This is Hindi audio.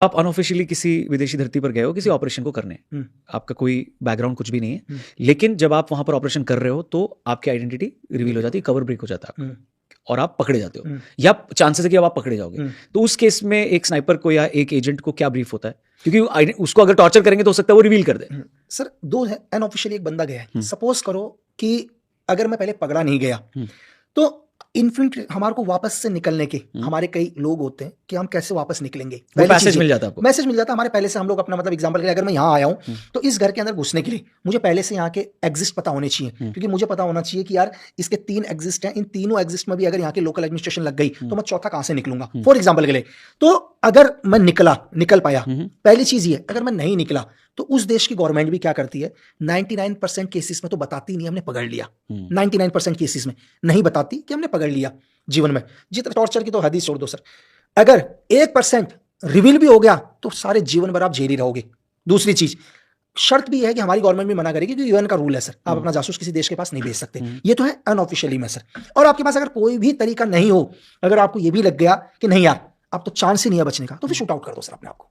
आप अनऑफिशियली किसी विदेशी धरती पर गए हो किसी ऑपरेशन को करने, आपका कोई बैकग्राउंड कुछ भी नहीं है, लेकिन जब आप वहां पर ऑपरेशन कर रहे हो तो आपकी आइडेंटिटी रिवील हो जाती है, कवर ब्रेक हो जाता है और आप पकड़े जाते हो, या चांसेस है कि अब आप पकड़े जाओगे। तो उस केस में एक स्नाइपर को या एक एजेंट को क्या ब्रीफ होता है, क्योंकि उसको अगर टॉर्चर करेंगे तो हो सकता है वो रिवील कर दे। सर दो है, अनऑफिशियली एक बंदा गया है, सपोज करो कि अगर मैं पहले पकड़ा नहीं गया तो इन्फिनिट हमारे को वापस से निकलने के हमारे कई लोग होते हैं कि हम कैसे वापस निकलेंगे, मैसेज मिल जाता है आपको, मैसेज मिल जाता है हमारे पहले से। हम लोग अपना मतलब एग्जांपल के लिए अगर मैं यहाँ आया हूँ तो इस घर के अंदर घुसने के लिए मुझे पहले से यहाँ के एग्जिस्ट पता होने चाहिए, क्योंकि मुझे पता होना चाहिए कि यार इसके 3 एग्जिस्ट हैं, इन तीनों एग्जिस्ट में भी अगर यहाँ के लोकल एडमिनिस्ट्रेशन लग गई तो मैं चौथा कहाँ से निकलूंगा, फॉर एग्जाम्पल के लिए। तो अगर मैं निकल पाया, पहली चीज ये, अगर मैं नहीं निकला तो उस देश की गवर्नमेंट भी क्या करती है, 99% केसेस में तो बताती नहीं हमने पकड़ लिया, 99% केसेस में नहीं बताती कि हमने पकड़ लिया। जीवन में जितना टॉर्चर की तो हद ही छोड़ दो सर, अगर 1% रिवील भी हो गया तो सारे जीवन भर आप जेल ही रहोगे। दूसरी चीज, शर्त भी है कि हमारी गवर्नमेंट भी मना करेगी, क्योंकि यूएन का रूल है सर, आप अपना जासूस किसी देश के पास नहीं भेज सकते। ये तो है अनऑफिशियली में सर। और आपके पास अगर कोई भी तरीका नहीं हो, अगर आपको ये भी लग गया कि नहीं यार अब तो चांस ही नहीं है बचने का, तो फिर शूट आउट कर दो सर अपने आप को।